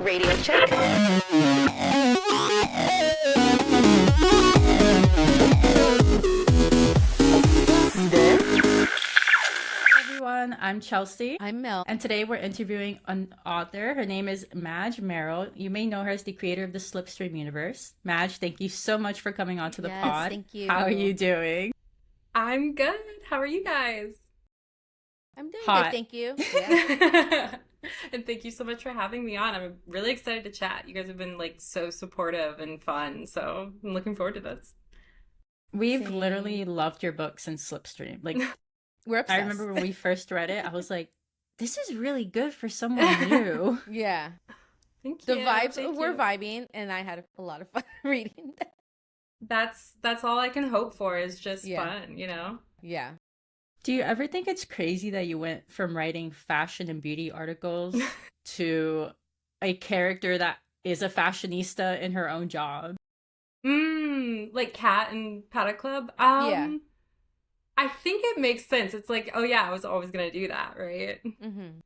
Radio check. Everyone, I'm Chelsea. I'm Mel. And today we're interviewing an author. Her name is Madge Maril. You may know her as the creator of the Slipstream Universe. Madge, thank you so much for coming onto the pod. Thank you. How are you doing? I'm good. How are you guys? I'm doing Hot. good, thank you. Yeah. And thank you so much for having me on. I'm really excited to chat. You guys have been like so supportive and fun, so I'm looking forward to this. We've Same. literally loved your book since Slipstream. Like, We're obsessed. I remember when we first read it, I was like, this is really good for someone new. Yeah. Thank The you. vibes Thank were you. vibing, and I had a lot of fun reading that. That's all I can hope for is just Yeah. fun, you know? Yeah. Do you ever think it's crazy that you went from writing fashion and beauty articles to a character that is a fashionista in her own job? Like Cat and Paddock Club. Yeah. I think it makes sense. It's like, oh yeah, I was always gonna do that, right? Mm-hmm.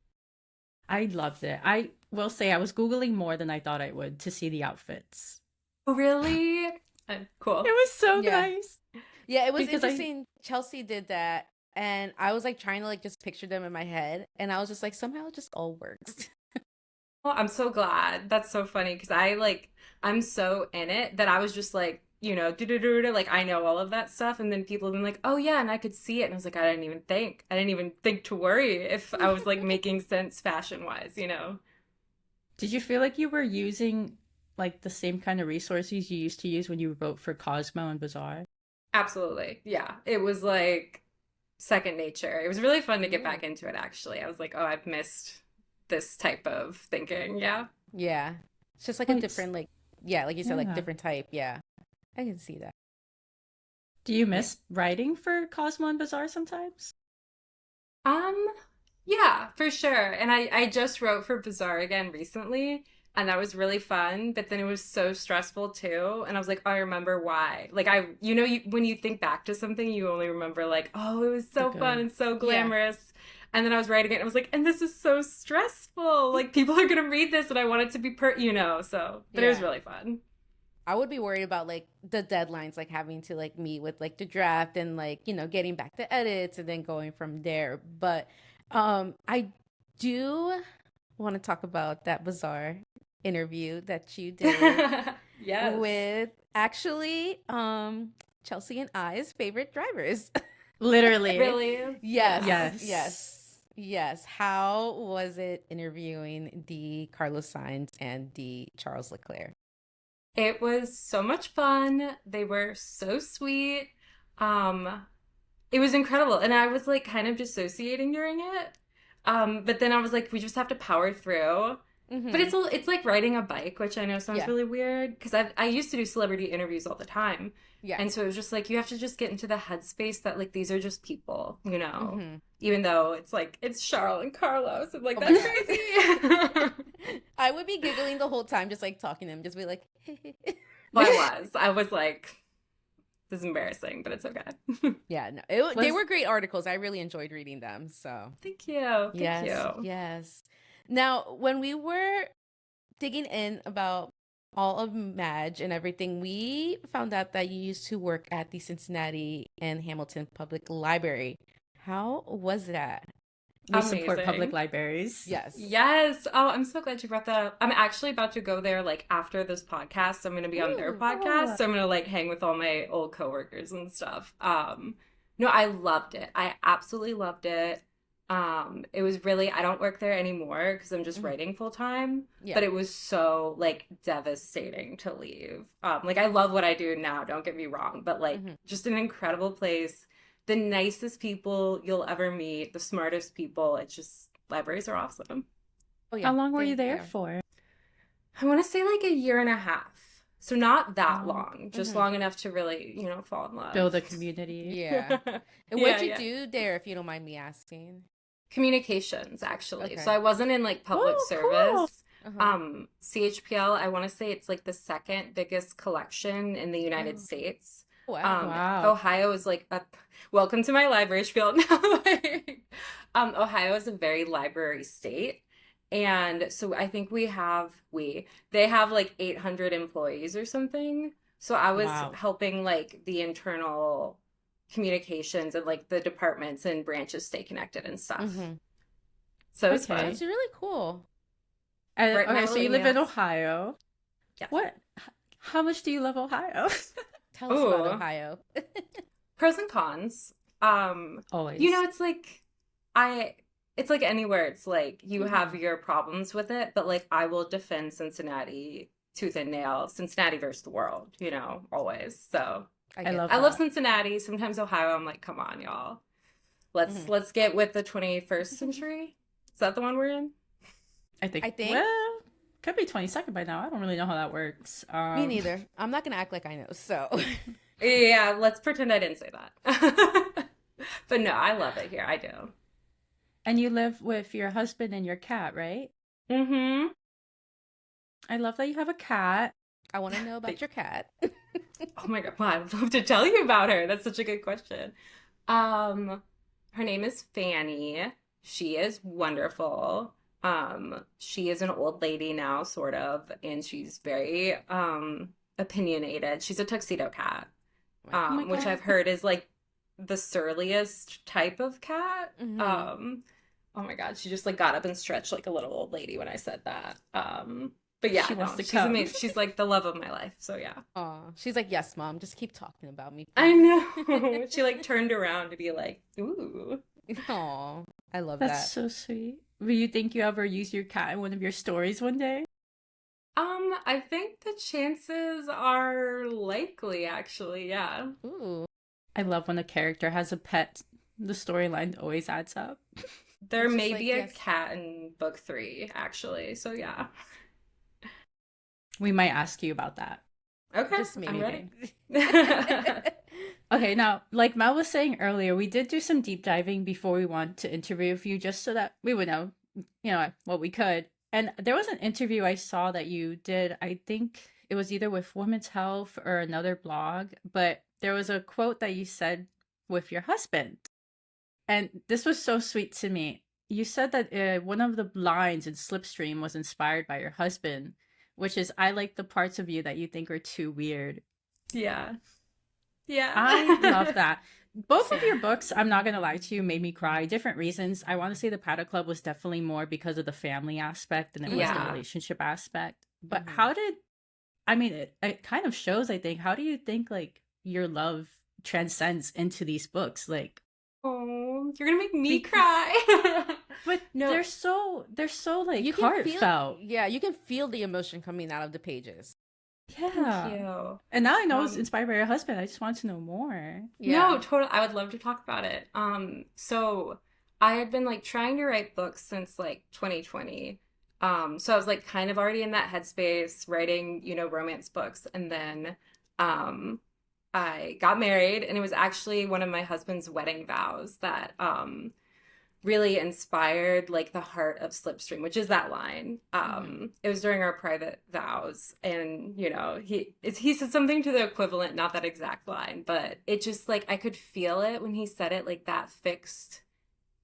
I loved it. I will say I was Googling more than I thought I would to see the outfits. Oh really? Cool. It was so Yeah. nice. Yeah, it was Because I- interesting. Chelsea did that, and I was like trying to like just picture them in my head, and I was just like, somehow it just all works. Well, I'm so glad. That's so funny because I'm so in it that I was just like, you know, like I know all of that stuff, and then people have been like, oh yeah, and I could see it, and I was like, I didn't even think to worry if I was like making sense fashion wise, you know. Did you feel like you were using like the same kind of resources you used to use when you wrote for Cosmo and Bazaar? Absolutely, yeah. It was like second nature. It was really fun to get back into it. Actually, I was like, oh, I've missed this type of thinking. Yeah. Yeah. It's just like a Nice. different, like, yeah, like you said, like Yeah. different type. Yeah. I can see that. Do you miss writing for Cosmo and Bazaar sometimes? Yeah, for sure. And I just wrote for Bazaar again recently, and that was really fun, but then it was so stressful too. And I was like, oh, I remember why. Like when you think back to something, you only remember like, oh, it was so The fun good. and so glamorous. And then I was writing it and I was like, and this is so stressful. Like people are gonna read this and I want it to be so but it was Yeah. really fun. I would be worried about like the deadlines, like having to like meet with like the draft and like, you know, getting back the edits and then going from there. But I do want to talk about that Bazaar interview that you did Yes. with actually Chelsea and I's favorite drivers. Literally. Really? Yes. Yes. Yes. How was it interviewing the Carlos Sainz and the Charles Leclerc? It was so much fun. They were so sweet. It was incredible. And I was like kind of dissociating during it. But then I was like, we just have to power through. Mhm. But it's like riding a bike, which I know sounds Yeah. really weird because I used to do celebrity interviews all the time. Yeah. And so it was just like you have to just get into the headspace that like these are just people, you know. Mhm. Even though it's like it's Charles and Carlos and like Oh my that's God. crazy. I would be giggling the whole time, just like talking to him, just be like, Well, I was like, this is embarrassing, but it's okay. yeah, no, they Was- were great articles. I really enjoyed reading them. So Thank you. Thank yes, you. yes. Now, when we were digging in about all of Madge and everything, we found out that you used to work at the Cincinnati and Hamilton Public Library. How was that? We support Amazing. public libraries. Yes. Yes. Oh, I'm so glad you brought that up. I'm actually about to go there like after this podcast. I'm going to be on their Ooh. podcast. So I'm going to like hang with all my old coworkers and stuff. No, I loved it. I absolutely loved it. It was really, I don't work there anymore because I'm just Mhm. writing full time, Yeah. but it was so like devastating to leave. Like I love what I do now, don't get me wrong, but like Mhm. just an incredible place, the nicest people you'll ever meet, the smartest people. It's just, libraries are awesome. Oh, yeah. How long were They you there are. for? I want to say like a year and a half. So not that Oh. long, just Mhm. long enough to really, you know, fall in love. Build a community. Yeah. And Yeah, what'd you yeah. do there, if you don't mind me asking? Communications, actually. Okay. So I wasn't in like public Oh, cool. service. Uh-huh. CHPL, I want to say it's like the second biggest collection in the United Oh. States. Wow. Wow. Ohio is like welcome to my library spiel. Ohio is a very library state. And so I think they have like 800 employees or something. So I was Wow. helping like the internal communications and like the departments and branches stay connected and stuff. Mm-hmm. So it was That's Okay. fun. really cool. Right in my Okay, so little you live in emails. Ohio. Yes. What? How much do you love Ohio? Tell us about Oh, Ohio. pros and cons. Um, Always. it's like I it's like anywhere it's like you have Mm-hmm. your problems with it, but like I will defend Cincinnati tooth and nail. Cincinnati versus the world, always. So I I get love I love that. that. Cincinnati. Sometimes Ohio, I'm like, come on, y'all. Mm-hmm. Let's get with the 21st century. Is that the one we're in? I think, I think well, could be 22nd by now. I don't really know how that works. me neither. I'm not gonna act like I know. So, Yeah, let's pretend I didn't say that. But no, I love it here. I do. and you live with your husband and your cat, right? Mm-hmm. I love that you have a cat. I want to know about Thank your cat. Oh my God, well, I'd love to tell you about her. That's such a good question. Um, Her name is Fanny. She is wonderful. She is an old lady now, sort of, and she's very opinionated. She's a tuxedo cat, Oh my which god. I've heard is like the surliest type of cat. Mm-hmm. Oh my God, she just like got up and stretched like a little old lady when I said that. But yeah, She wants no, to she's come. amazing. She's like the love of my life. So yeah. Oh, she's like, yes, mom. Just keep talking about me, I please. know. She like turned around to be like, "Ooh." Oh, I love That's that. so sweet. Will you think you ever use your cat in one of your stories one day? I think the chances are likely actually, yeah. Ooh, I love when a character has a pet. The storyline always adds up. There it's just may like, be a yes, cat in book 3 actually. So yeah. We might ask you about that. Okay, just I'm maybe. ready. Maybe. Okay, now, like Mel was saying earlier, we did do some deep diving before we want to interview with you just so that we would know, what we could. And there was an interview I saw that you did. I think it was either with Women's Health or another blog, but there was a quote that you said with your husband. And this was so sweet to me. You said that one of the lines in Slipstream was inspired by your husband, which is, I like the parts of you that you think are too weird. Yeah. Yeah. I love that. Both of your Same. books, I'm not going to lie to you, made me cry. Different reasons. I want to say the Paddock Club was definitely more because of the family aspect than it was the Mm-hmm. Yeah. relationship aspect. But Mm-hmm. how did, I mean, it kind of shows, I think, how do you think, like, your love transcends into these books? Like, Oh, you're gonna make me because, cry. but No, they're so, like, You can feel, heartfelt. yeah, you can feel the emotion coming out of the pages. thank Yeah. you. And now I know it's Um, inspired by your husband. I just want to know more. Yeah. No, totally. I would love to talk about it. So I had been like trying to write books since like 2020. So I was like kind of already in that headspace, writing, romance books. And then um I got married, and it was actually one of my husband's wedding vows that really inspired like the heart of Slipstream, which is that line. Mm-hmm. It was during our private vows, and he said something to the equivalent, not that exact line, but it just like I could feel it when he said it, like that fixed,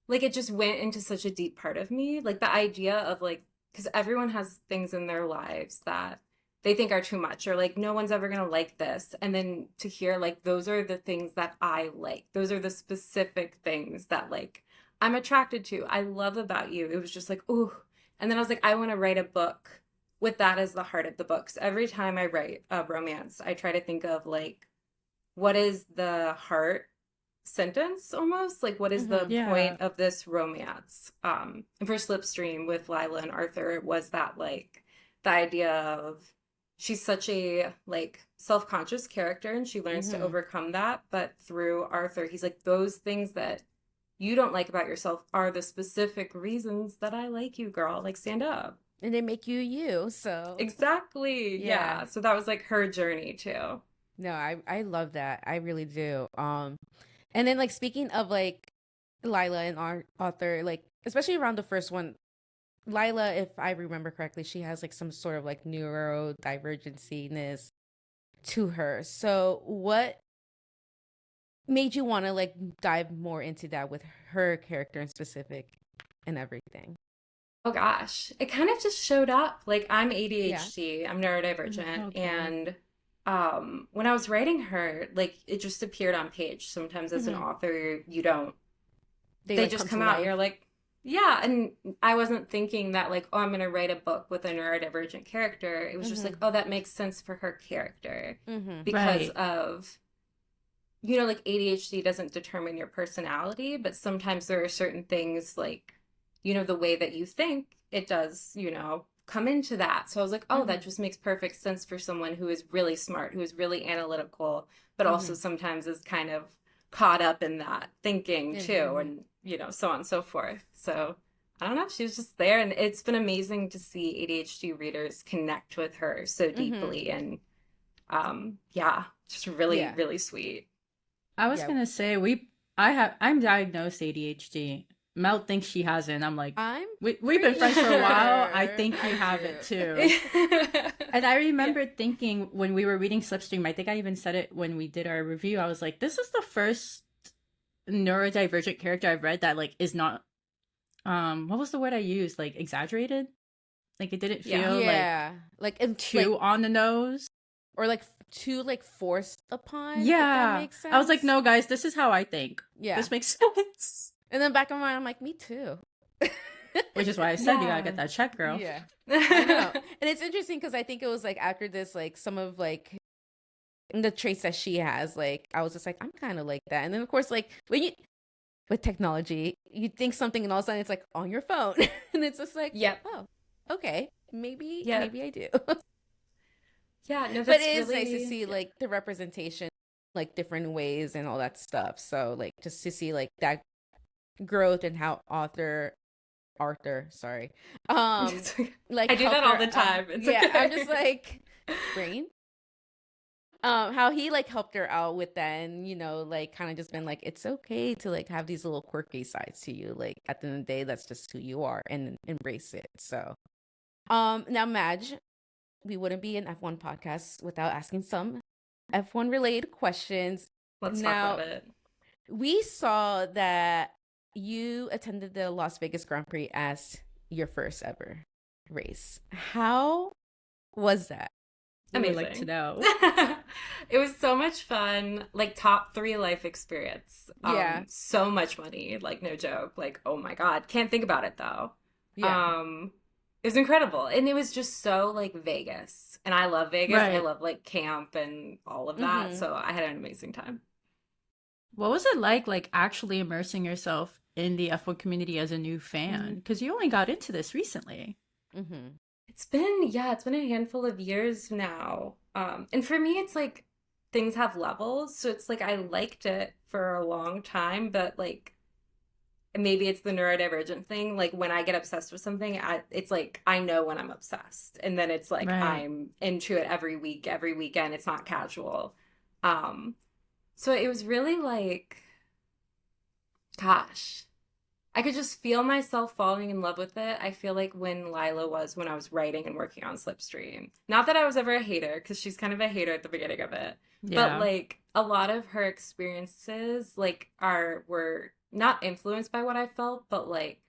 like it just went into such a deep part of me, like the idea of like because everyone has things in their lives that they think are too much or like no one's ever going to like this, and then to hear like those are the things that I like, those are the specific things that like I'm attracted to, I love about you. It was just like ooh. And then I was like, I want to write a book with that as the heart of the books. Every time I write a romance, I try to think of like what is the heart sentence, almost like what is Mm-hmm. the Yeah. point of this romance. And for Slipstream with Lila and Arthur, it was that like the idea of she's such a like self-conscious character, and she learns to Mm-hmm. overcome that, but through Arthur he's like those things that you don't like about yourself are the specific reasons that I like you, girl, like stand up. And they make you you. So, Exactly, yeah. yeah, so that was like her journey too. No, I love that. I really do. And then like speaking of like Lila and our author, like especially around the first one, Lila, if I remember correctly, she has like some sort of like neurodivergency-ness to her. So what made you want to like dive more into that with her character in specific and everything? Oh gosh, it kind of just showed up. Like I'm Yeah. ADHD, I'm neurodivergent, Okay. and when I was writing her, like it just appeared on page. Sometimes as an Hmm. author, you don't, They they like just come to come out and life. you're like, yeah, and I wasn't thinking that like, oh, I'm gonna write a book with a neurodivergent character. It was just like, Hmm. oh, that makes sense for her character Hmm. because Right. of like ADHD doesn't determine your personality, but sometimes there are certain things like, the way that you think, it does, come into that. So I was like, oh, that Hmm. just makes perfect sense for someone who is really smart, who is really analytical, but also Hmm. sometimes is kind of caught up in that thinking too, Hmm. and, so on and so forth. So I don't know, she was just there, and it's been amazing to see ADHD readers connect with her so Hmm. deeply. And yeah, just really, Yeah. really sweet. I was Yeah. gonna say I'm diagnosed ADHD. Mel thinks she hasn't. I'm like, I'm we've been pretty friends for a while. I sure think you I have it do. too. And I Yeah. remember thinking when we were reading Slipstream, I think I even said it when we did our review. I was like, this is the first neurodivergent character I've read that like is not what was the word I used? Like exaggerated? Like it didn't Yeah. feel like Yeah. Like too on the nose. or like too like forced upon, if that Yeah. makes I was like, sense. no guys, this is how I think. Yeah. This makes sense. And then back of my mind, I'm like, me too. Which is why I said you gotta get Yeah. that check, girl. Yeah. I know. And it's interesting because I think it was like after this, like some of like the traits that she has, like I was just like, I'm kind of like that. And then of course, like when you with technology, you think something and all of a sudden it's like on your phone. And it's just like, Yep. oh, okay. Maybe Yep. maybe I do. Yeah, no, But it that's is nice to really, see yeah. like the representation, like different ways and all that stuff. So like just to see like that growth and how Arthur, sorry, um, like I do that helped all her the out. time. It's Yeah, I'm just okay. like brain. How he like helped her out with that, and like kind of just been like, it's okay to like have these little quirky sides to you. Like at the end of the day, that's just who you are, and embrace it. So, now Madge, we wouldn't be an F1 podcast without asking some F1 related questions. Let's talk about Now, it. we saw that you attended the Las Vegas Grand Prix as your first ever race. How was that? We would like to Amazing. know. It was so much fun. Like top three life experience. Yeah, So much money. Like no joke. Like, oh my God. Can't think about it though. yeah. Um, it was incredible. And it was just so like Vegas. And I love Vegas. I Right. love like camp and all of that. Mm-hmm. So I had an amazing time. What was it like actually immersing yourself in the F1 community as a new fan? Because you only got into this recently. Mm-hmm. It's been a handful of years now. And for me, it's like things have levels. So it's like I liked it for a long time, but like maybe it's the neurodivergent thing. Like when I get obsessed with something, it's like I know when I'm obsessed. And then it's like Right. I'm into it every week, every weekend. It's not casual. Um, so it was really like, gosh. I could just feel myself falling in love with it. I feel like when Lila was when I was writing and working on Slipstream. Not that I was ever a hater, because she's kind of a hater at the beginning of it. But Yeah. like a lot of her experiences like are were not influenced by what I felt, but like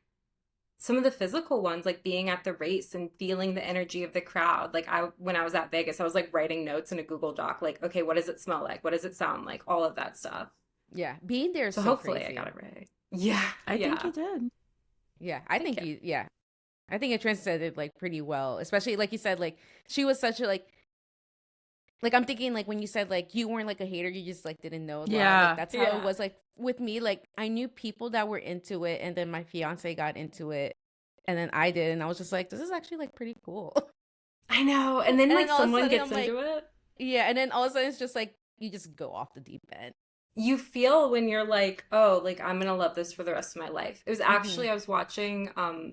some of the physical ones, like being at the race and feeling the energy of the crowd. Like when I was at Vegas, I was like writing notes in a Google Doc, like, okay, what does it smell like? What does it sound like? All of that stuff. Yeah, being there is So so hopefully I got crazy. it right. Yeah, I think yeah. you did. Yeah, I Thank think you. you. Yeah, I think it translated like pretty well. Especially like you said, like she was such a like I'm thinking like when you said like you weren't like a hater, you just like didn't know a lot. Like Yeah. that's how it Yeah. was like with me. Like I knew people that were into it, and then my fiance got into it, and then I did, and I was just like, this is actually like pretty cool. I know. And then And like then all of a someone sudden gets I'm like, into it. yeah, and then all of a sudden it's just like you just go off the deep end. You feel when you're like, oh, like I'm gonna love this for the rest of my life. It was Mm-hmm. actually I was watching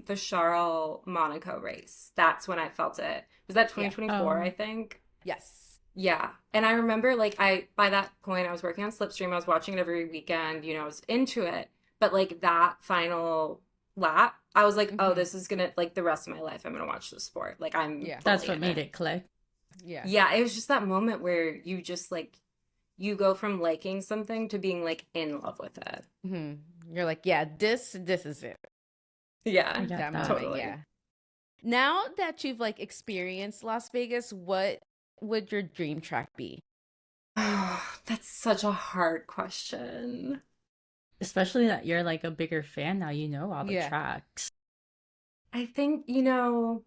the Charles Monaco race. That's when I felt it. Was that Yeah. 2024, I Oh. think? Yes. Yeah. And I remember like I by that point I was working on Slipstream. I was watching it every weekend, I was into it. But like that final lap, I was like, oh, Mm-hmm. this is gonna like the rest of my life I'm gonna watch this sport. Like I'm Yeah. That's fully what in made it. it click. Yeah. Yeah, it was just that moment where you just like you go from liking something to being like in love with it. Mm-hmm. You're like, yeah, this is it. Yeah, I get That that. moment, totally. yeah. Now that you've like experienced Las Vegas, what would your dream track be? Oh, that's such a hard question. Especially that you're like a bigger fan now, you know all the Yeah. tracks. I think, you know,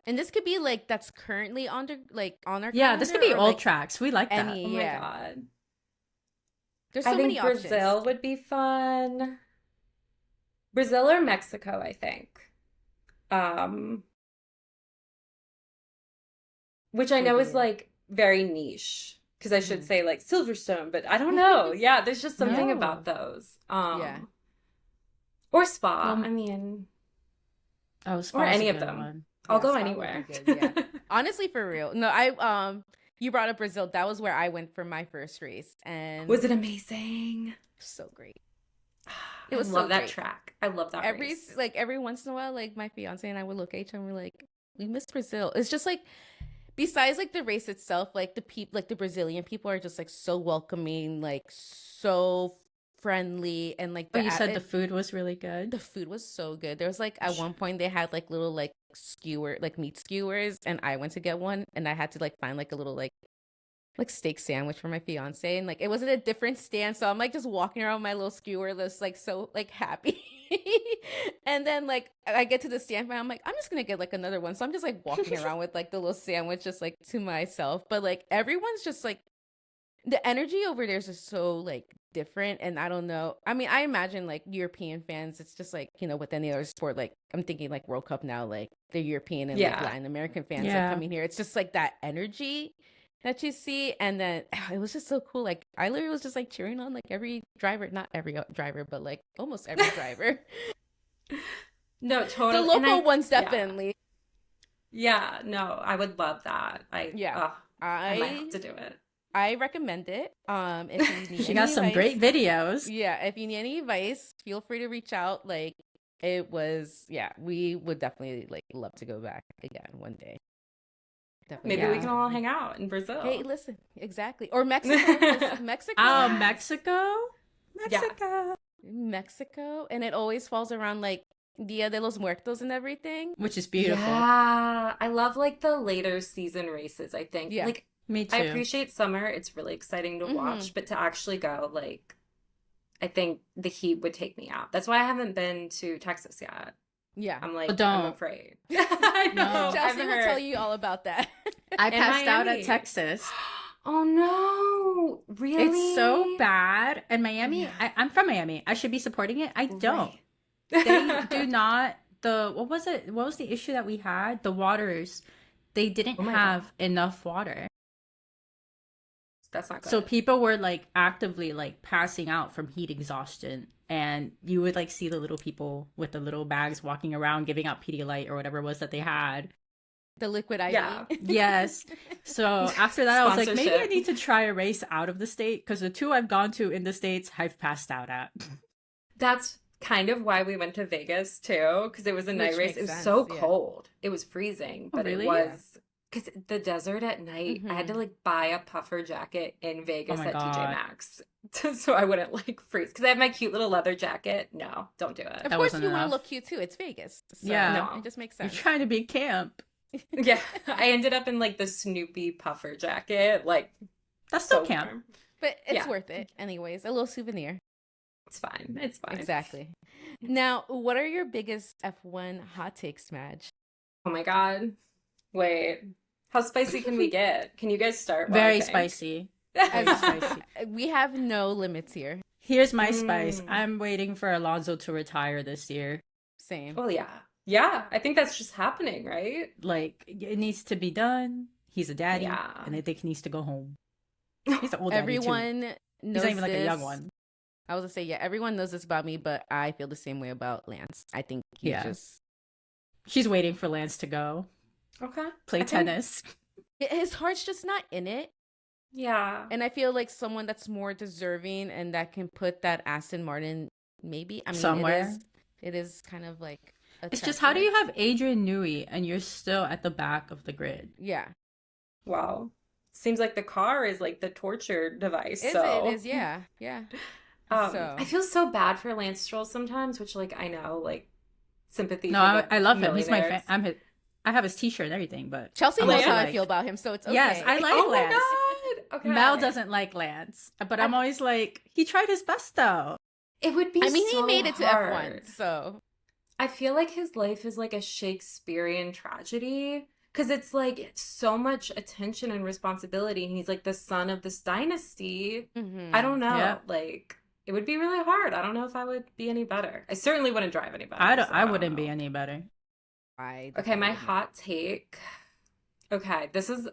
And this could be like that's currently on on our Yeah, this calendar could be or old like tracks. We like that. oh any, my yeah. God. There's I so many think options. Brazil would be fun. Brazil or Mexico, I think. Um, which I Where know do is you? like very niche because I should Hmm. say like Silverstone, but I don't know. Yeah, there's just something No. about those. Yeah. Or Spa. I Well, mean, oh, or Spa's a any of good them. one. I'll Yeah, go Spa would be anywhere. good. Yeah. Honestly, for real. No, I you brought up Brazil. That was where I went for my first race and Was it amazing? so great. It I was so love that great. track. I love that Every race. like every once in a while, like my fiance and I would look at each other and we're like, we miss Brazil. It's just like besides like the race itself, like the people like the Brazilian people are just like so welcoming, like so friendly and like Oh, you said the it, food was really good? the food was so good. There was like at one point they had like little like skewer like meat skewers and I went to get one and I had to like find like a little like steak sandwich for my fiance and like it wasn't a different stand so I'm like just walking around with my little skewer just like so like happy and then like I get to the stand and I'm like I'm just gonna get like another one so I'm just like walking around with like the little sandwich just like to myself but like everyone's just like the energy over there is just so like different and I don't know I mean I imagine like European fans it's just like you know with any other sport like I'm thinking like World Cup now like the European and like Yeah. Latin American fans like Yeah. coming here it's just like that energy that you see and then it was just so cool like I literally was just like cheering on like every driver not every driver but like almost every driver No, the totally. And local ones yeah. definitely Yeah, no, I would love that. yeah I might have I to do it. I recommend it if you need She any got some advice great videos. yeah if you need any advice feel free to reach out like it was yeah we would definitely like love to go back again one day definitely Maybe we Yeah. can all hang out in Brazil. hey listen exactly or Mexico 'cause Mexico Oh, has- Mexico? Yeah. Mexico and it always falls around like Dia de los Muertos and everything Which is beautiful. Yeah, I love like the later season races, I think. Yeah. Like Me too. I appreciate summer. It's really exciting to watch, but to actually go, like, I think the heat would take me out. That's why I haven't been to Texas yet. yeah I'm like, Well, don't. I'm afraid. I know. No. I've Chelsea will tell heard. you all about that I In passed out at Miami. Texas. Oh no, really? It's so bad. And Miami, Yeah. I'm from Miami. I should be supporting it. I don't. Right. They do not. What was it? What was the issue that we had? The waters. They didn't Oh my have enough water. That's not good. So people were like actively like passing out from heat exhaustion. And you would like see the little people with the little bags walking around giving out Pedialyte or whatever it was that they had. the liquid IV Yeah. Yes. So after that, I was like, maybe I Sponsorship. need to try a race out of the state because the two I've gone to in the States, I've passed out at. That's kind of why we went to Vegas too, because it was a night Which race. makes It was sense, so yeah. cold. It was freezing, Oh, but really? it was because the desert at night. I had to Mhm. like buy a puffer jacket in Vegas my at TJ God. Maxx so I wouldn't like freeze. Because I have my cute little leather jacket. No, don't do of it. That course wasn't you want to enough. look cute too it's Vegas so Yeah. No. it just makes You're sense trying to be camp. Yeah, I ended up in like the Snoopy puffer jacket. Like That's still so camp. warm. but it's Yeah. worth it anyways a little souvenir It's fine. It's fine. exactly now what are your biggest F1 hot takes Madge Oh my God. Wait. How spicy can we get? Can you guys start? while I Very think? spicy. As- Very spicy. we have no limits here Here's my spice. Mm. I'm waiting for Alonso to retire this year. same Well, yeah. Yeah, I think that's just happening, right? Like, it needs to be done. He's a daddy. Yeah. And I think he needs to go home. He's an old daddy, too. everyone He's knows not even like a young this. one. I was gonna say, yeah, everyone knows this about me, but I feel the same way about Lance. I think he's Yeah. just She's waiting for Lance to go Okay. play I think- tennis. his heart's just not in it. Yeah. And I feel like someone that's more deserving and that can put that Aston Martin maybe I mean Somewhere. it is kind of like a It's just, how do you testament. have Adrian Newey and you're still at the back of the grid? Yeah. Wow. Seems like the car is like the torture device. Is so it is, yeah. So I feel so bad for Lance Stroll sometimes, which like I know, like sympathy No, for I, the I love him. He's my fan. millionaires. I have his T-shirt and everything, but Chelsea I'm knows also how I like, feel about him, so it's okay. yes, I like Oh Lance. my god. Mel Okay. doesn't like Lance, but I'm I- always like, he tried his best though. It would be I mean, he so made it to hard. F1, so I feel like his life is like a Shakespearean tragedy because it's like so much attention and responsibility, and he's like the son of this dynasty. I don't know. Yeah. Like, it would be really hard. I don't know if I would be any better. I certainly wouldn't drive any better. I don't. So I don't wouldn't be know. any better. Okay, my hot take. Okay,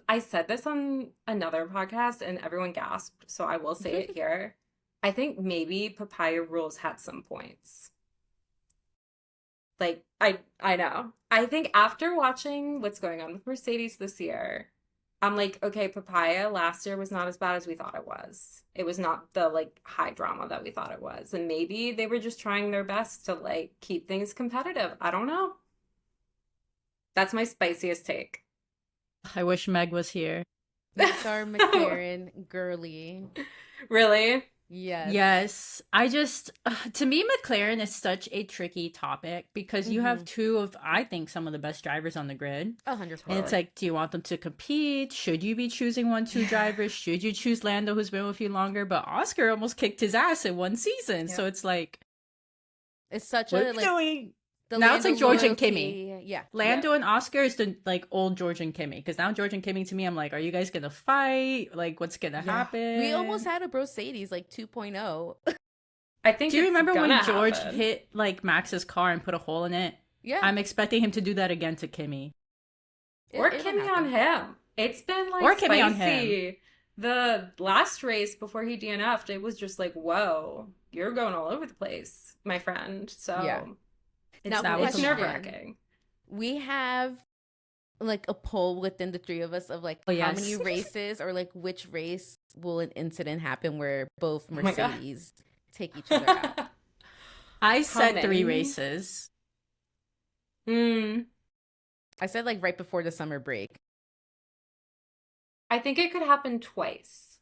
I said this on another podcast and everyone gasped, so I will say it here. I think maybe Papaya Rules had some points. Like, I know. I think after watching what's going on with Mercedes this year, I'm like, okay, Papaya last year was not as bad as we thought it was. It was not the like high drama that we thought it was. And maybe they were just trying their best to like keep things competitive. I don't know. That's my spiciest take. I wish Meg was here. That's our McLaren girly. Really? Yes. Yes, I just to me McLaren is such a tricky topic because you have two of I think some of the best drivers on the grid. 100%. And it's like, do you want them to compete? Should you be choosing 1-2 drivers? Should you choose Lando, who's been with you longer? But Oscar almost kicked his ass in one season, so it's like, It's such what a are you like doing? the Now it's like Lando George and loyalty. Kimmy. Yeah. Lando and Oscar is the like old George and Kimmy because now George and Kimmy to me, I'm like, are you guys gonna fight? Like, what's gonna happen? We almost had a Mercedes like 2.0. I think Do you it's remember when gonna George happen. hit like Max's car and put a hole in it? Yeah. I'm expecting him to do that again to Kimmy. Or It'll Kimmy happen. on him. It's been like Or Kimmy on spicy. The last race before he DNF'd, it was just like, whoa, you're going all over the place, my friend. So Yeah. it's, Now, it's question. nerve-wracking. We have like a poll within the three of us of like Oh, how yes. many races or like which race will an incident happen where both my God. Mercedes take each other out. I said How 3 many? races. Hmm. I said like right before the summer break. I think it could happen twice.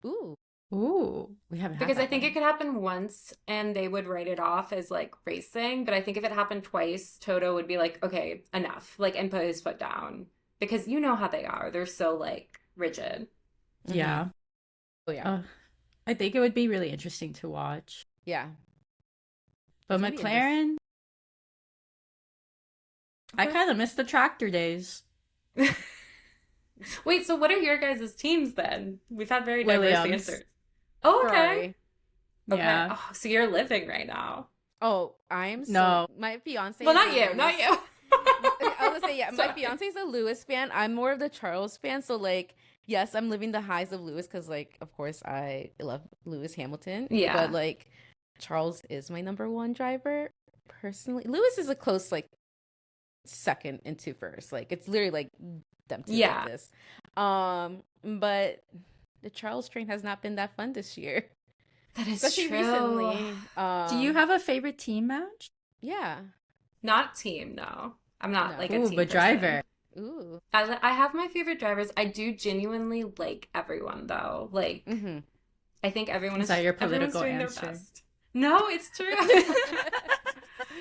Ooh. Ooh, we haven't had Because I that think one. it could happen once and they would write it off as like racing. But I think if it happened twice, Toto would be like, okay, enough, like, and put his foot down. Because you know how they are. They're so like rigid. Yeah. Oh yeah. I think it would be really interesting to watch. Yeah. But It's gonna be McLaren, I kind of miss the tractor days. Wait, so what are your guys' teams then? We've had very diverse Williams. answers. Oh, okay. Ferrari. Okay. Yeah. Oh, so you're living right now. Oh, I'm so No. my fiance. Well, not is you, a not Lewis- you. I was gonna say, yeah, my Sorry. fiance is a Lewis fan. I'm more of the Charles fan. So like, yes, I'm living the highs of Lewis because like, of course, I love Lewis Hamilton. Yeah. But like, Charles is my number one driver personally. Lewis is a close like second into first. Like it's literally like them two Yeah. like this. But the Charles train has not been that fun this year, That is especially true. recently. Do you have a favorite team match? Yeah. Not team, no. I'm not No. like a Ooh, team but person. driver. Ooh. I have my favorite drivers. I do genuinely like everyone though. Like Mm-hmm. I think everyone Is that your everyone's political doing answer? their best. No, it's true.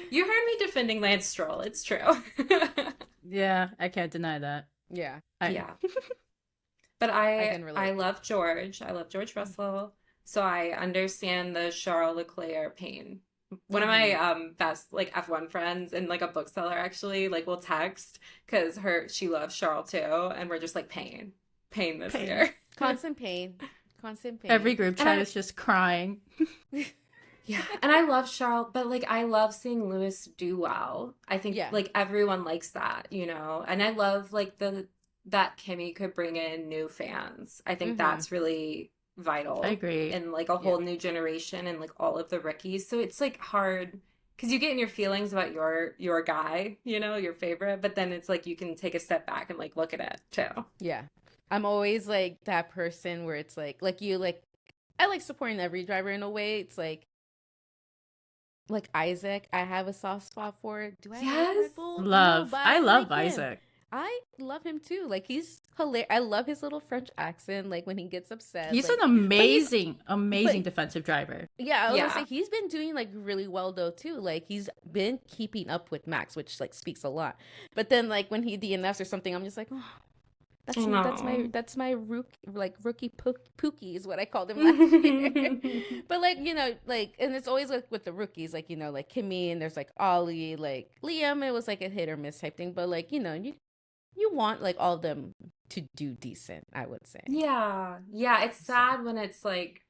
You heard me defending Lance Stroll. It's true. Yeah, I can't deny that. Yeah. Yeah. But I can relate. I love George. I love George Russell. So I understand the Charles Leclerc pain. One of my best like F1 friends and like a bookseller actually like will text because she loves Charles too, and we're just like pain this Pain. year. Constant pain. Constant pain. Every group And chat I- is just crying. Yeah, and I love Charles, but like I love seeing Lewis do well. I think Yeah. like everyone likes that, you know. And I love like that Kimmy could bring in new fans. I think Mhm. that's really vital. I agree. And like a whole new generation and like all of the rookies. So it's like hard because you get in your feelings about your guy, you know, your favorite, but then it's like you can take a step back and like look at it too. Yeah. I'm always like that person where it's like you like I like supporting every driver in a way. It's like Isaac, I have a soft spot for. Do I like Yes. Red Bull? No, Love. but I love like him. Isaac. I love him too. Like he's hilarious. I love his little French accent. Like when he gets upset. He's an Like, but he's amazing but defensive driver. yeah, I was gonna say Yeah. he's been doing like really well though too. Like he's been keeping up with Max, which like speaks a lot. But then like when he DNFs or something, I'm just like, oh, I know. that's my rookie Pookie is what I called him last year. But like like, and it's always like with the rookies, like like Kimmy, and there's like Ollie, like Liam. It was like a hit or miss type thing. But like you want like all of them to do decent, I would say. Yeah. Yeah, it's So sad when it's like,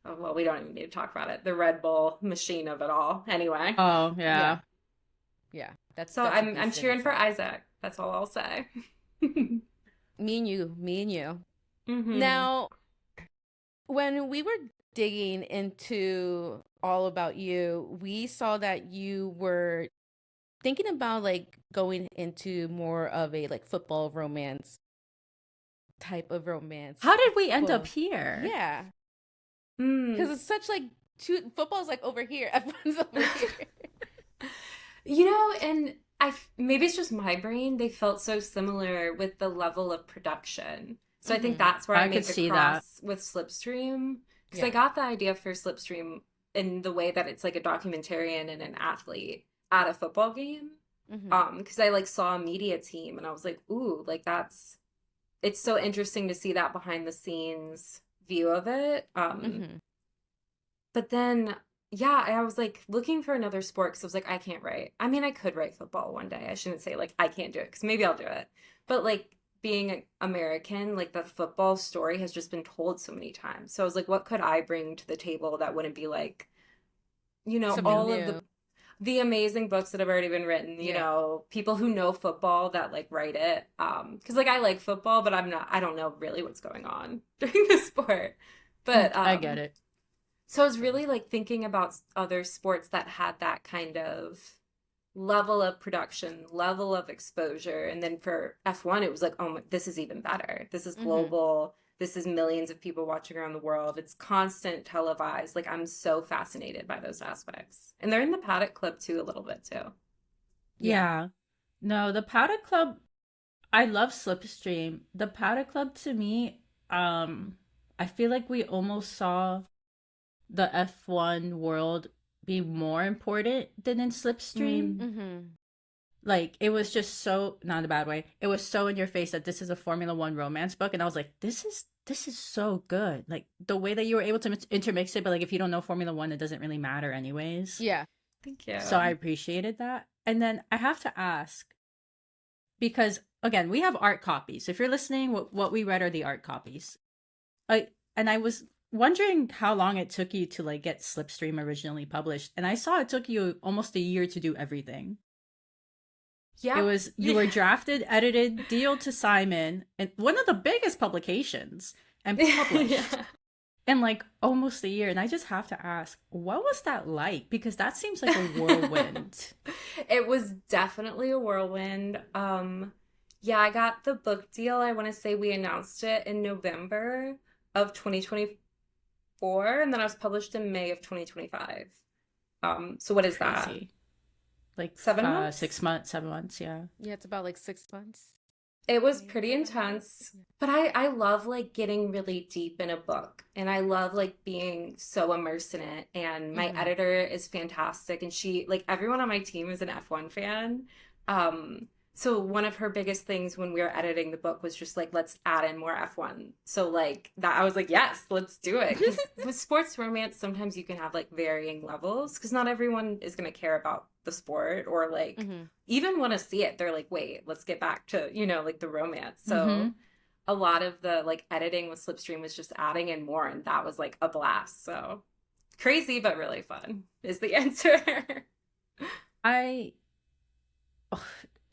oh, well, we don't even need to talk about it. The Red Bull machine of it all. Anyway. Oh, yeah, yeah. yeah, So that's a I'm beast in cheering for itself. Isaac. That's all I'll say. Me and you. Hmm. Now, when we were digging into all about you, we saw that you were thinking about like going into more of a like football romance type of romance How did we end up book. here? Yeah, because Mm. it's such like football's like over here, everyone's over here. And maybe it's just my brain. They felt so similar with the level of production. So I think Hmm. that's where I I could made the see that. cross with Slipstream because I Yeah. got the idea for Slipstream in the way that it's like a documentarian and an athlete at a football game. Hmm. Because I like saw a media team and I was like, ooh, like it's so interesting to see that behind the scenes view of it. Hmm. But then, yeah, I was like looking for another sport because I was like, I can't write. I mean, I could write football one day. I shouldn't say like I can't do it because maybe I'll do it. But like being American, like the football story has just been told so many times. So I was like, what could I bring to the table that wouldn't be like, Something all of new. the amazing books that have already been written, Yeah. people who know football that like write it. Because like I like football, but I don't know really what's going on during the sport. But I get it. so I was really like thinking about other sports that had that kind of level of production, level of exposure. And then for F1, it was like, oh, this is even better. This is Hmm. global. This is millions of people watching around the world. It's constant televised. Like I'm so fascinated by those aspects. And they're in the Paddock Club too, a little bit too. Yeah. Yeah. No, the Paddock Club, I love Slipstream. The Paddock Club to me, I feel like we almost saw the F1 world be more important than in Slipstream. Mm. Hmm. Like it was just so, not in a bad way. It was so in your face that this is a Formula 1 romance book and I was like, this is so good. Like the way that you were able to intermix it, but like if you don't know Formula 1 it doesn't really matter anyways. Yeah. Thank So I you. appreciated that. And then I have to ask because again, we have art copies. If you're listening, what we read are the art copies. And I was wondering how long it took you to like get Slipstream originally published, and I saw it took you almost a year to do everything. It Yeah. was you were drafted, edited, deal to Simon, and one of the biggest publications, and published Yeah. in like almost a year. And I just have to ask, what was that like? Because that seems like a whirlwind. It was definitely a whirlwind. Yeah, I got the book deal. I want to say we announced it in November of 2024, and then I was published in May of 2025. So what is that? Crazy. Like 7 months? 6 months, 7 months, yeah. Yeah, it's about like 6 months. It was Maybe pretty 7 months. intense, but I love like getting really deep in a book and I love like being so immersed in it. And my Hmm. editor is fantastic and she like everyone on my team is an F1 fan. So one of her biggest things when we were editing the book was just like let's add in more F1. So like that I was like yes, let's do it because with sports romance sometimes you can have like varying levels because not everyone is going to care about the sport or like Hmm. even want to see it. They're like, wait, let's get back to, like the romance. Mm-hmm. So a lot of the like editing with Slipstream was just adding in more, and that was like a blast. So crazy, but really fun is the answer. I oh,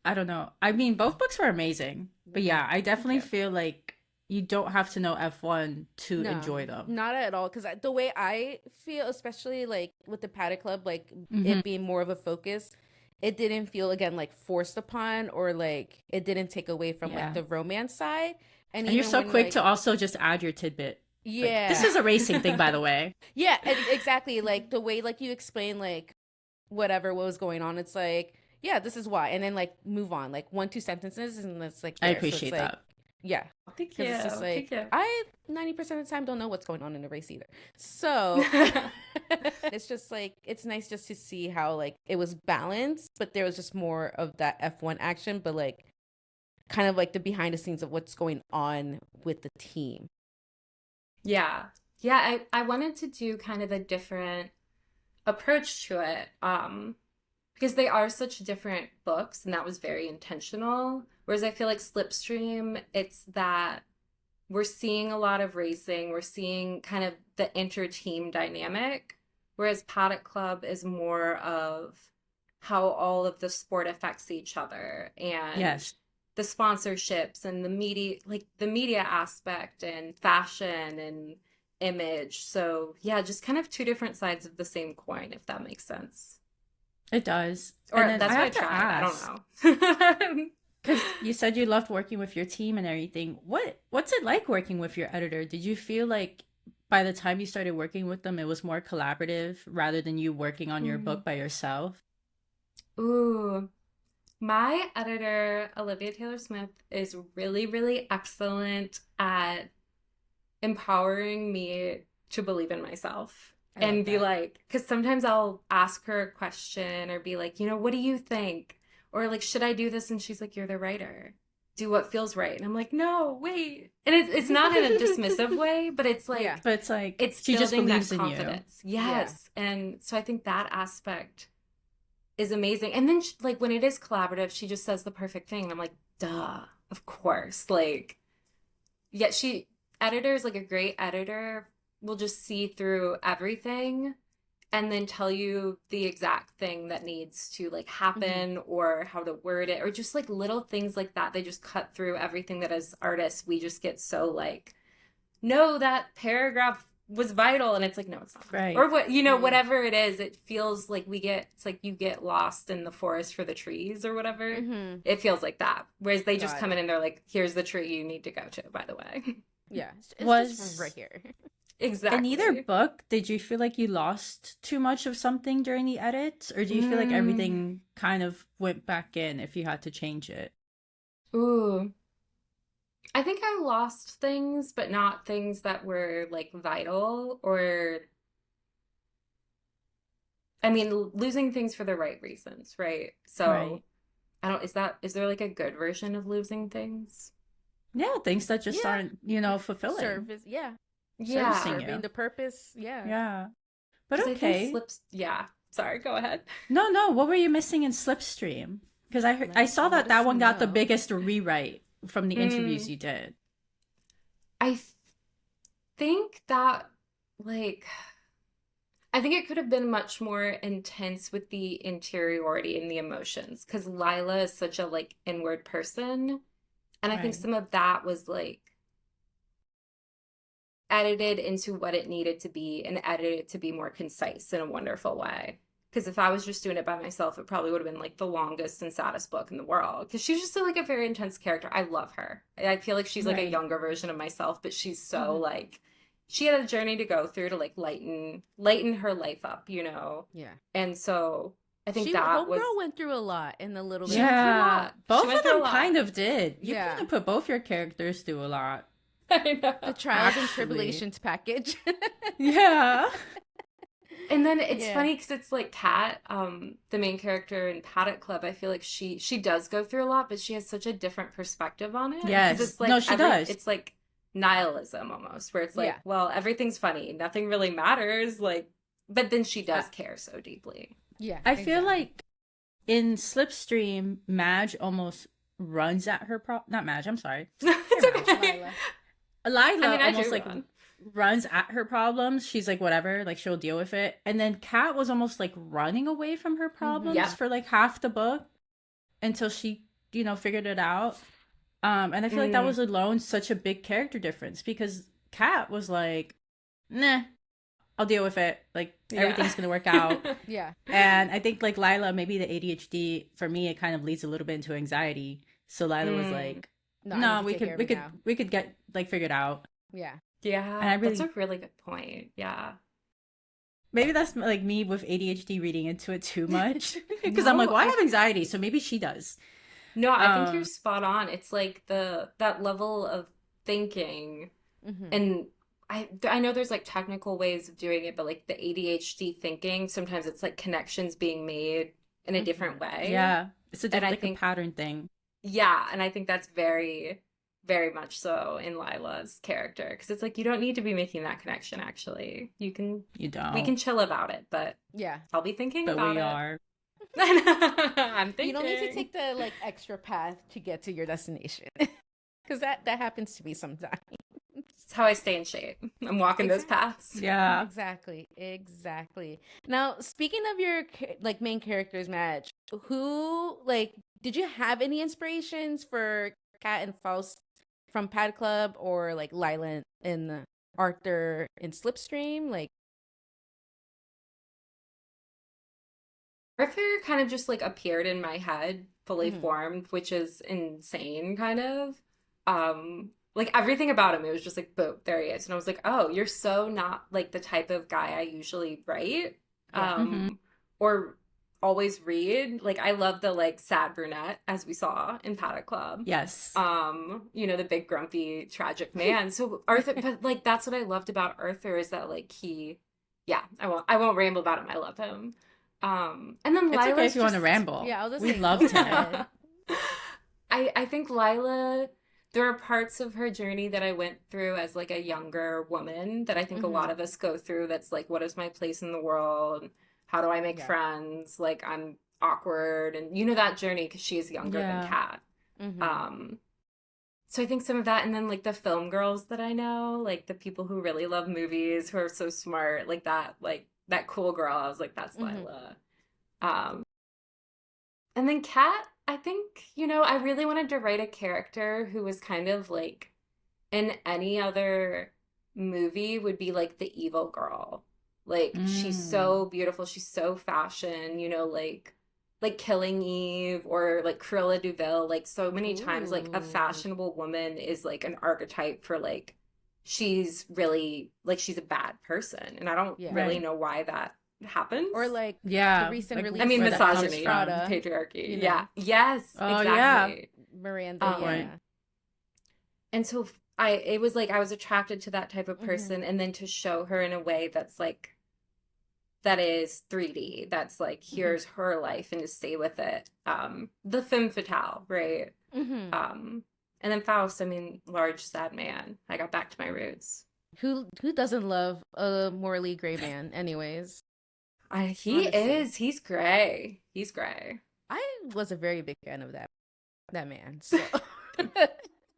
I don't know. I mean, both books were amazing. But yeah, I Thank definitely you. feel like you don't have to know F1 to No, enjoy them. not at all. Because the way I feel, especially like with the Paddock Club, like Hmm. it being more of a focus, it didn't feel again like forced upon or like it didn't take away from like Yeah. the romance side. And And you're even so when quick like, to also just add your tidbit. Like, this yeah, is a racing thing, by the way. yeah, exactly. Like the way like you explain like whatever what was going on, it's like yeah, this is why, and then like move on, like 1-2 sentences, and it's like I there. So appreciate it's like, that. yeah, Thank because you. it's just Thank like you. I 90% of the time don't know what's going on in the race either. So it's just like it's nice just to see how like it was balanced, but there was just more of that F1 action, but like kind of like the behind the scenes of what's going on with the team. Yeah. Yeah, I wanted to do kind of a different approach to it. Because they are such different books, and that was very intentional. Whereas I feel like Slipstream, it's that we're seeing a lot of racing, we're seeing kind of the inter-team dynamic, whereas Paddock Club is more of how all of the sport affects each other and Yes. the sponsorships and the media, like the media aspect and fashion and image. So yeah, just kind of two different sides of the same coin, if that makes sense. It does. And Or then I that's what I have to tried. I ask, don't know. because you said you loved working with your team and everything. What's it like working with your editor? Did you feel like by the time you started working with them, it was more collaborative rather than you working on your Mm. book by yourself? Ooh, my editor, Olivia Taylor Smith, is really, really excellent at empowering me to believe in myself I love and be that. like, because sometimes I'll ask her a question or be like, what do you think? Or like, should I do this? And she's like, you're the writer. Do what feels right. And I'm like, no, wait. And it's not in a dismissive way, but it's like, Yeah. But it's like it's she just building that believes in you. confidence. Yeah. Yes. And so I think that aspect is amazing. And then like when it is collaborative, she just says the perfect thing. And I'm like, duh, of course. Like, yet editors, like a great editor, will just see through everything and then tell you the exact thing that needs to like happen or how to word it or just like little things like that. They just cut through everything that as artists we just get so like, no, that paragraph was vital, and it's like, no, it's not. Right. Or what, whatever it is, it feels like it's like you get lost in the forest for the trees or whatever. Mm-hmm. It feels like that. Whereas they just Got come it. in and they're like, here's the tree you need to go to, by the way. Yeah. It's Was just right here. Exactly. in either book, did you feel like you lost too much of something during the edits, or do you feel like everything kind of went back in if you had to change it? Ooh. I think I lost things, but not things that were like vital or, I mean, losing things for the right reasons, right? So Right. is there like a good version of losing things? Yeah, things that just Yeah. aren't, fulfilling, Service. Yeah. Yeah. servicing Serving you. the purpose. Yeah. Yeah. But Because I think okay. yeah. Sorry, go ahead. No, what were you missing in Slipstream? Because I saw Let that us one got the know. biggest rewrite from the interviews Mm, you did. I think that, like, I think it could have been much more intense with the interiority and the emotions because Lila is such a like inward person. And I think Right. some of that was like edited into what it needed to be and edited to be more concise in a wonderful way. Because if I was just doing it by myself, it probably would have been like the longest and saddest book in the world. Because she's just like a very intense character. I love her. I feel like she's like a Right. younger version of myself, but she's so Mhm. like she had a journey to go through to like lighten her life up, Yeah. And so I think She that was Homegirl went through a lot in the little bit. she went through a Yeah. lot. She Both went of through a them lot. kind of did. You Yeah. kind of put both your characters through a lot. I know. The trials and Actually. tribulations package. Yeah. And then it's Yeah. funny because it's like Kat, the main character in Paddock Club. I feel like she does go through a lot, but she has such a different perspective on it. Yes. Because it's like No, she does. It's like nihilism almost, where it's like, Yeah. well, everything's funny, nothing really matters. Like, but then she does Uh, care so deeply. Yeah. I feel exactly. like in Slipstream, Madge almost runs at her not Madge, I'm sorry. It's Madge. okay. Lila I mean, I almost do like run. runs at her problems. She's like, whatever, like she'll deal with it. And then Kat was almost like running away from her problems Yeah. for like half the book until she, figured it out. And I feel like that was alone such a big character difference because Kat was like, nah, I'll deal with it. Like everything's gonna work out. Yeah. And I think like Lila, maybe the ADHD for me, it kind of leads a little bit into anxiety. So Lila was like, No, I no, need to we take care could of we it could now. we could get like figured out. Yeah. Yeah, And I that's really a really good point. Yeah. Maybe that's like me with ADHD reading into it too much because I'm like, No, well, I have anxiety, so maybe she does. no, I think you're Um, spot on. It's like that level of thinking, Hmm. and I know there's like technical ways of doing it, but like the ADHD thinking, sometimes it's like connections being made in a different Hmm. way. yeah, it's a And I like a think, pattern thing. yeah, and I think that's very, very much so in Lila's character because it's like you don't need to be making that connection actually. You We don't, can chill about it, but Yeah. I'll be thinking but about we it. are. I'm You don't need to thinking. take the like extra path to get to your destination. Because that happens to me sometimes. It's how I stay in shape. I'm walking those Exactly. paths. Yeah. Exactly. Now, speaking of your like main characters, Madge, who like did you have any inspirations for Kat and Faust from Pad Club or like Lila and Arthur in Slipstream? Like, Arthur kind of just like appeared in my head, fully mhm. formed, which is insane, kind of. Like everything about him, it was just like, boom, there he is. And I was like, oh, you're so not like the type of guy I usually write, Yeah. Hmm. or always read. Like I love the like sad brunette, as we saw in Paddock Club. Yes. The big grumpy tragic man. So Arthur, but like that's what I loved about Arthur is that like yeah, I won't ramble about him. I love him. And then It's okay if Lila's you want to just ramble. Yeah, I was just We saying, go loved him. ahead. I think Lila, there are parts of her journey that I went through as like a younger woman that I think a lot Hmm. of us go through that's like what is my place in the world? How do I make Yeah. friends? Like I'm awkward and you know that journey because she is younger than Yeah. Kat. Hmm. Um so I think some of that and then like the film girls that I know, like the people who really love movies, who are so smart, like that cool girl, I was like that's Hmm. Lila. Um And then Kat, I think, I really wanted to write a character who was kind of like in any other movie would be like the evil girl. Like she's Mm. so beautiful, she's so fashion, like Killing Eve or like Cruella Duville, like so many times like a Ooh. fashionable woman is like an archetype for like she's really like she's a bad person. And I don't Yeah. really Right. know why that happens. Or like the Yeah. recent Like I release mean, where of that Miss comes misogyny, from. Prada, patriarchy. you Yeah. know, Yes, Oh yeah. exactly. Miranda, Good point. yeah. And so it was like I was attracted to that type of Hmm. person, and then to show her in a way that's like that is 3D. That's like Hmm. here's her life, and to stay with it. The femme fatale, right? Hmm. Um, and then Faust. I mean, large sad man. I got back to my roots. Who doesn't love a morally gray man, anyways? He Honestly, is. He's gray. He's gray. I was a very big fan of that man. So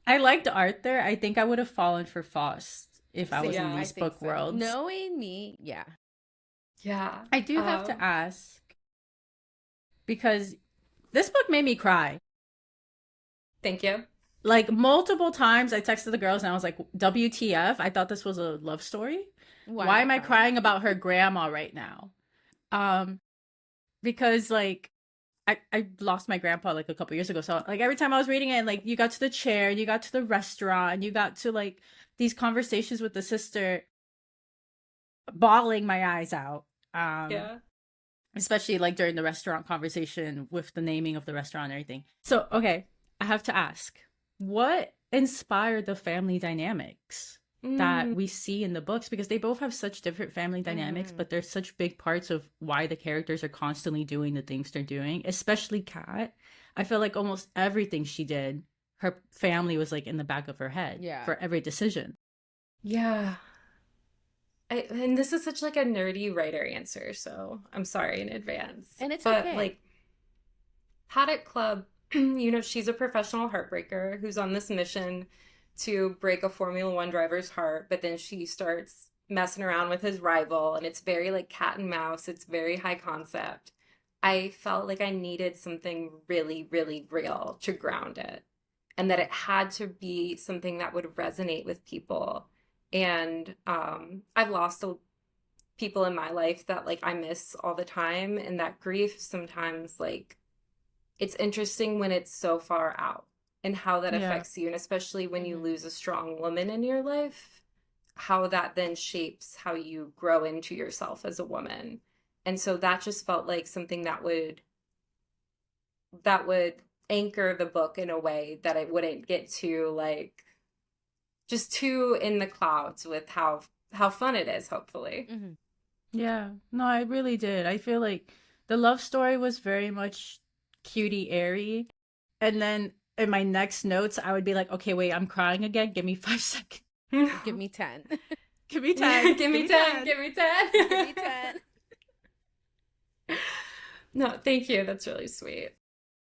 I liked Arthur. I think I would have fallen for Faust if I was same, in Yeah. I these think book so. worlds. Knowing me, yeah. Yeah. I do have to Um, ask because this book made me cry. thank you. Like multiple times I texted the girls and I was like, WTF? I thought this was a love story. Why am Why I am I crying? crying about her grandma right now? Um, because like I lost my grandpa like a couple years ago. So like every time I was reading it and like you got to the chair and you got to the restaurant and you got to like these conversations with the sister, bawling my eyes out. Um Yeah. Especially like during the restaurant conversation with the naming of the restaurant and everything. So, okay, I have to ask, what inspired the family dynamics that Mm. we see in the books? Because they both have such different family dynamics, Hmm. but they're such big parts of why the characters are constantly doing the things they're doing, especially Kat. I feel like almost everything she did, her family was like in the back of her head Yeah. for every decision. Yeah. And this is such like a nerdy writer answer, so I'm sorry in advance. And it's But okay. like Paddock Club, she's a professional heartbreaker who's on this mission to break a Formula One driver's heart, but then she starts messing around with his rival, and it's very like cat and mouse. It's very high concept. I felt like I needed something really, really real to ground it, and that it had to be something that would resonate with people. And I've lost people in my life that like I miss all the time, and that grief sometimes like it's interesting when it's so far out and how that Yeah. affects you, and especially when you Hmm. lose a strong woman in your life. how that then shapes how you grow into yourself as a woman. And so that just felt like something that would anchor the book in a way that it wouldn't get too like just too in the clouds with how fun it is, hopefully. Mm-hmm. Yeah, no, I really did. I feel like the love story was very much cutie airy. And then in my next notes, I would be like, okay, wait, I'm crying again. Give me 5 seconds. Give me 10. Give me 10. Give me 10. Give me 10. Give me 10. No, thank you. That's really sweet.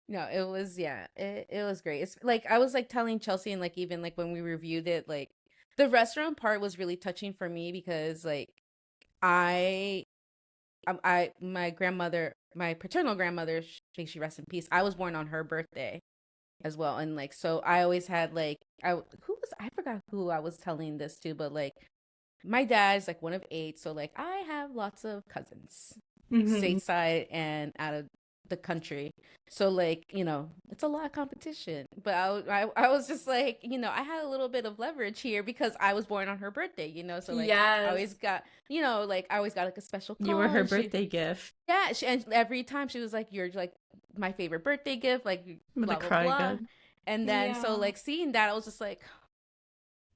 No, it was, yeah, it was great. It's like I was like telling Chelsea, and like even like when we reviewed it, like the restaurant part was really touching for me because like I my grandmother, my paternal grandmother, may she rest in peace. I was born on her birthday as well, and like so I always had like I forgot who I was telling this to, but like my dad's like one of 8, so like I have lots of cousins, stateside and out of the country. So like, you know, it's a lot of competition. But I was just like, you know, I had a little bit of leverage here because I was born on her birthday, you know. So like I always got, you know, like I always got like a special call. You were her birthday gift. Yeah, and every time she was like, "You're like my favorite birthday gift," like blah blah blah. And then so like seeing that, I was just like,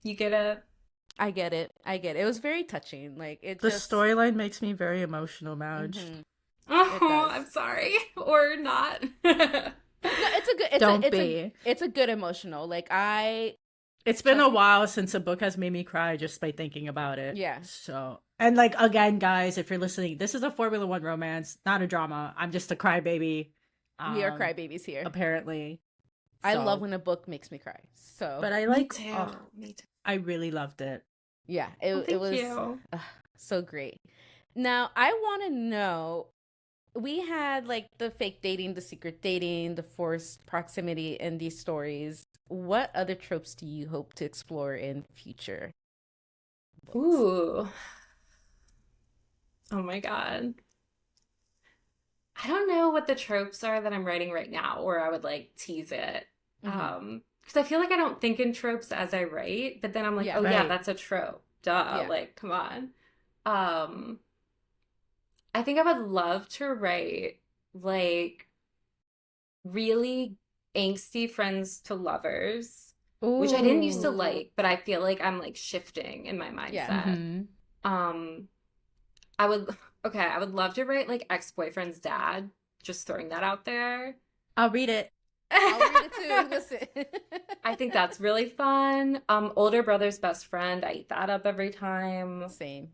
you get it. I get it. It was very touching. Like the storyline makes me very emotional, Madge. Mm-hmm. Oh, I'm sorry, or not. No, it's a good. It's a good emotional. Like It's been a while since a book has made me cry just by thinking about it. Yeah. So, and like again, guys, if you're listening, this is a Formula One romance, not a drama. I'm just a crybaby. We are crybabies here, apparently. I love when a book makes me cry. So, but I like. Me too. I really loved it. Yeah, it was so great. Now I want to know. We had like the fake dating, the secret dating, the forced proximity in these stories. What other tropes do you hope to explore in future books? Ooh. Oh my God. I don't know what the tropes are that I'm writing right now, or I would like tease it. Because I feel like I don't think in tropes as I write, but then I'm like, yeah, that's a trope. Duh. Yeah. Like, come on. I think I would love to write like really angsty friends to lovers, which I didn't used to like, but I feel like I'm like shifting in my mindset. Yeah. I would love to write like ex-boyfriend's dad, just throwing that out there. I'll read it. I'll read it too. Listen. I think that's really fun. Older brother's best friend, I eat that up every time. Same.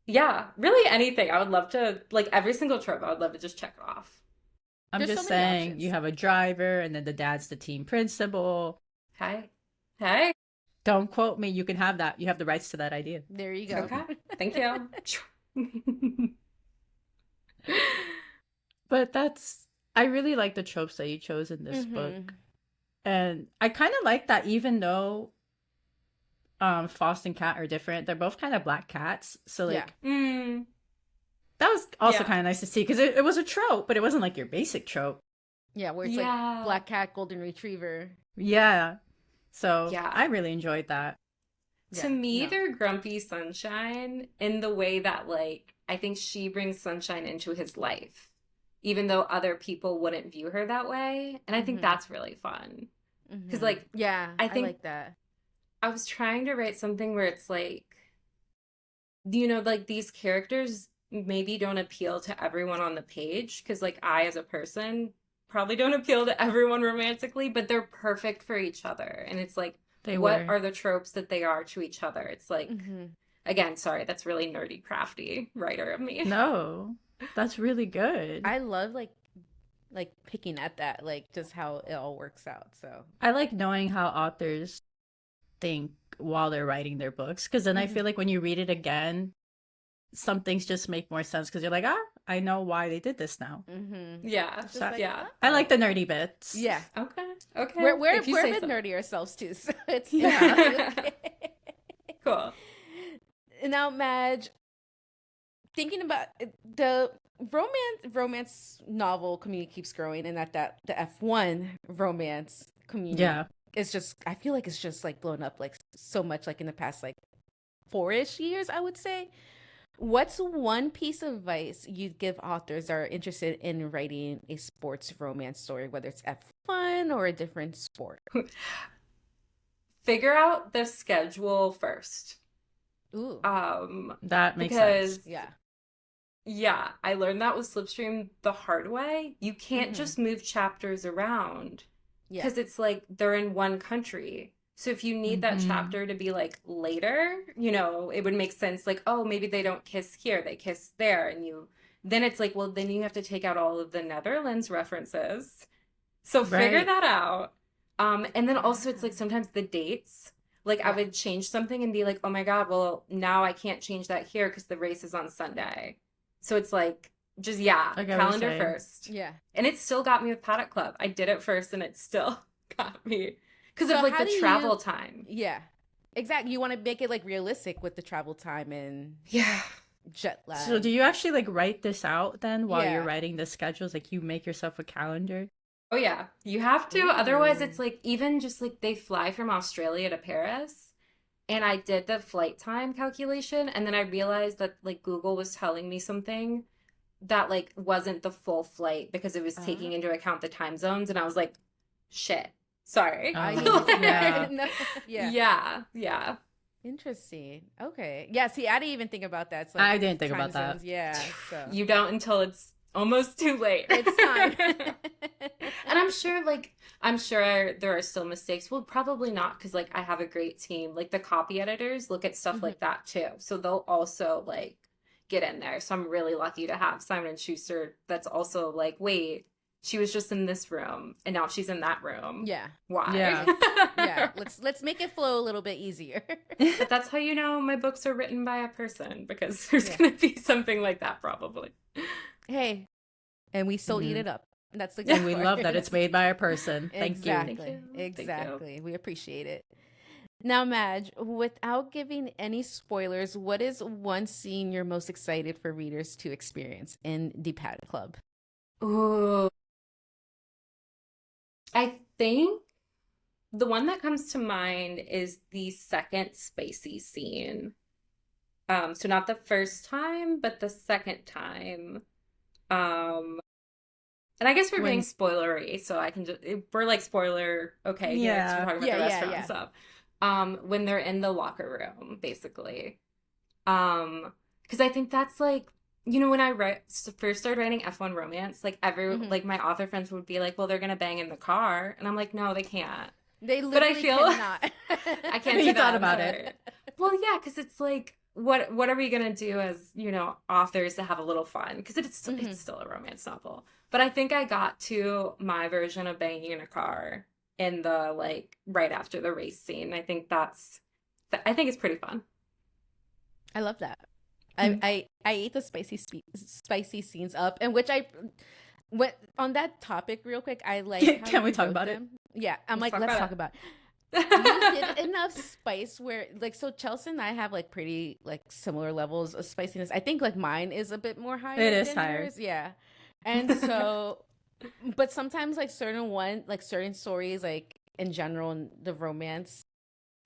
Yeah, really anything. I would love to, like every single trope, I would love to just check it off. I'm just saying, you have a driver, and then the dad's the team principal. Hey. Don't quote me. You can have that. You have the rights to that idea. There you go. Okay. Thank you. But I really like the tropes that you chose in this book. And I kind of like that even though Faust and Cat are different, they're both kind of black cats. So like, that was also kind of nice to see because it was a trope, but it wasn't like your basic trope. Yeah, where it's like black cat, golden retriever. Yeah. So I really enjoyed that. To me, they're grumpy sunshine in the way that like, I think she brings sunshine into his life, even though other people wouldn't view her that way. And I think that's really fun. Because like, I think like that. I was trying to write something where it's like, you know, like these characters maybe don't appeal to everyone on the page because like I as a person probably don't appeal to everyone romantically, but they're perfect for each other. And it's like, what are the tropes that they are to each other? It's like, again, sorry, that's really nerdy, crafty writer of me. No, that's really good. I love like picking at that, like just how it all works out. So I like knowing how authors think while they're writing their books, because then I feel like when you read it again, some things just make more sense because you're like, I know why they did this now. Yeah, so, like, I like the nerdy bits. Yeah. Okay. We're a bit nerdy ourselves too, so it's cool. Now, Madge, thinking about the romance novel community keeps growing, and that the F1 romance community it's just, I feel like it's just like blown up like so much like in the past like 4-ish years, I would say. What's one piece of advice you'd give authors that are interested in writing a sports romance story, whether it's F1 or a different sport? Figure out the schedule first. Ooh, That makes sense. Because yeah. yeah, I learned that with Slipstream the hard way. You can't Hmm. just move chapters around Yeah. because it's like they're in one country. So if you need that Hmm. chapter to be like later, it would make sense like, oh, maybe they don't kiss here, they kiss there, and then it's like, well, then you have to take out all of the Netherlands references. So figure Right. that out. And then also it's like Ah, sometimes the dates, like I yeah. would change something and be like, oh my God, well, now I can't change that here because the race is on Sunday. So it's like, just, yeah, I get what you're calendar saying. first. Yeah. And it still got me with Paddock Club. I did it first and it still got me because of So like how the do travel you, time. yeah, exactly. You want to make it like realistic with the travel time and Yeah. jet So do lag. you actually like write this out then while you're Yeah. writing the schedules? Like you make yourself a calendar? Oh, yeah. You have to. Otherwise, Ooh. it's like even just like they fly from Australia to Paris. And I did the flight time calculation. And then I realized that like Google was telling me something that like wasn't the full flight because it was taking Ah, into account the time zones. And I was like, shit, sorry. I need to Yeah. no, yeah. Yeah, yeah. Interesting. Okay. Yeah, see, I didn't even think about that. It's like I didn't think time about that. zones. Yeah, so You don't until it's almost too late. it's time. And I'm sure there are still mistakes. Well, probably not because like I have a great team. Like the copy editors look at stuff Mhm. like that too. So they'll also like get in there. So I'm really lucky to have Simon and Schuster that's also like, wait, she was just in this room and now she's in that room. Yeah. Why? Yeah. Yeah. Let's make it flow a little bit easier. But that's how you know my books are written by a person because there's Yeah. gonna be something like that probably. Hey, and we still eat Mhm. it up. That's the And good we part. love that it's made by a person. Thank you. Thank Exactly. you. Thank you. Exactly. We appreciate it. Now, Madge, without giving any spoilers, what is one scene you're most excited for readers to experience in the Paddock Club? Ooh, I think the one that comes to mind is the second Spacey scene. So not the first time, but the second time. Um, and I guess we're being When spoilery, so I can just we're like spoiler okay here because we're yeah. talking about Yeah, the yeah, restaurant and yeah. stuff. When they're in the locker room, basically. Because I think that's like, when I first started writing F1 romance, like Hmm. like my author friends would be like, well, they're gonna bang in the car, and I'm like, no, they can't. They But I literally feel cannot. I can't do You thought that. I'm about it. sorry. Well, yeah, because it's like, what are we gonna do as authors to have a little fun? Because Hmm. it's still a romance novel. But I think I got to my version of banging in a car in the like right after the race scene. I think it's pretty fun. I love that. I Mm. I I ate the spicy scenes up, and which I went on that topic real quick. I like how Can we you talk wrote about it? them. Yeah, I'm Let's like, talk let's about talk about. You did it. enough spice where like so Chelsea and I have like pretty like similar levels of spiciness. I think like mine is a bit more It higher is than higher. yours. Yeah. And so but sometimes like certain stories like in general in the romance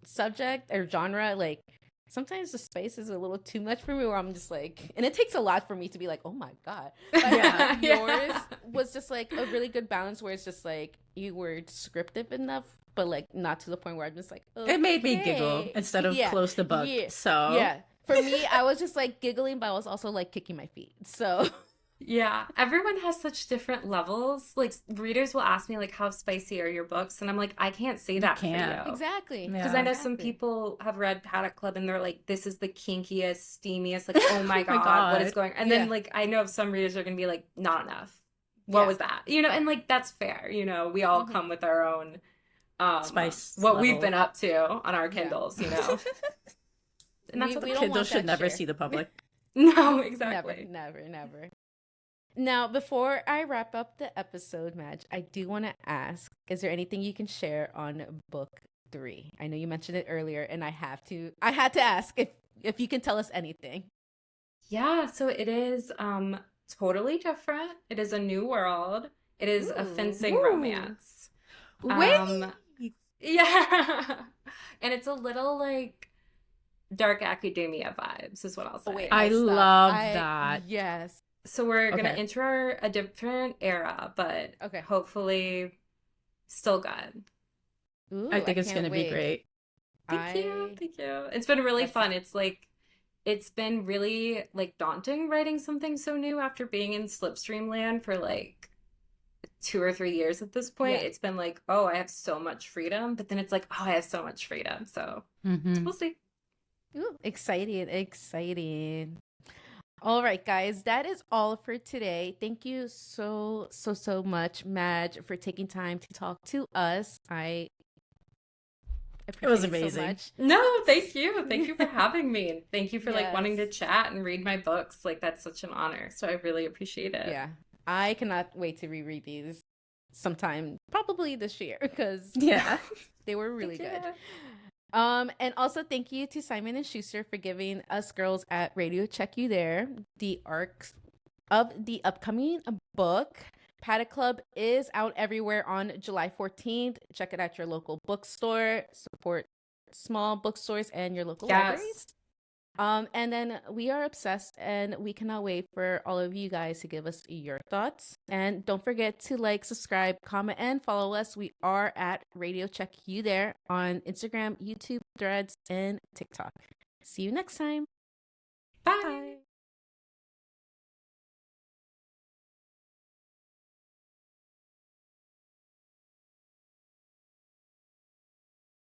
subject or genre, like sometimes the space is a little too much for me where I'm just like, and it takes a lot for me to be like, oh my God. But I feel Yeah. like yours Yeah. was just like a really good balance where it's just like you were descriptive enough, but like not to the point where I'm just like, It made me giggle okay. instead of Yeah. close the book. Yeah. So Yeah. For me, I was just like giggling, but I was also like kicking my feet. So Yeah, everyone has such different levels. Like readers will ask me like how spicy are your books and I'm like I can't say you that for can't. you. exactly. Because I Yeah. know some Exactly. people have read Paddock Club and they're like, this is the kinkiest, steamiest, like, oh my Oh my God, what is god. going on? And then Yeah. like I know some readers are gonna be like, not enough. What Yeah. was that? And like that's fair, we all Hmm. come with our own Spice what we've been level. up to on our Yeah. Kindles. And that's We The don't okay. Kindle want should that never share. see the public. No, Never, exactly. never, never. Now, before I wrap up the episode, Madge, I do want to ask, is there anything you can share on book 3? I know you mentioned it earlier and I had to ask if you can tell us anything. Yeah, so it is totally different. It is a new world. It is a Ooh. fencing Ooh. romance. Wait. Um Yeah. And it's a little like dark academia vibes, is what I'll Oh wait, say. I stop. love that. Yes. So we're gonna Okay. enter a different era, but Okay. hopefully still good. I Ooh, I think it's can't gonna be wait. great. Thank you. I Thank you. It's been really that's fun. It's like it's been really like daunting writing something so new after being in Slipstream land for like 2 or 3 years at this point. yeah. It's been like, oh, I have so much freedom, but then it's like, oh, I have so much freedom. So Hmm. we'll see. Ooh, exciting, exciting. All right, guys, that is all for today. Thank you so much, Madge, for taking time to talk to us. I It was appreciate it so amazing. much. No, thank you. Thank you for having me. And thank you for like wanting to Yes. chat and read my books. Like that's such an honor. So I really appreciate it. Yeah. I cannot wait to reread these sometime, probably this year, because Yeah. they were really Thank you. good. And also thank you to Simon and Schuster for giving us girls at Radio Check You There the arcs of the upcoming book. Paddock Club is out everywhere on July 14th. Check it at your local bookstore. Support small bookstores and your local Yes. libraries. And then we are obsessed and we cannot wait for all of you guys to give us your thoughts. And don't forget to like, subscribe, comment, and follow us. We are at Radio Check You There on Instagram, YouTube, Threads, and TikTok. See you next time. Bye. Bye.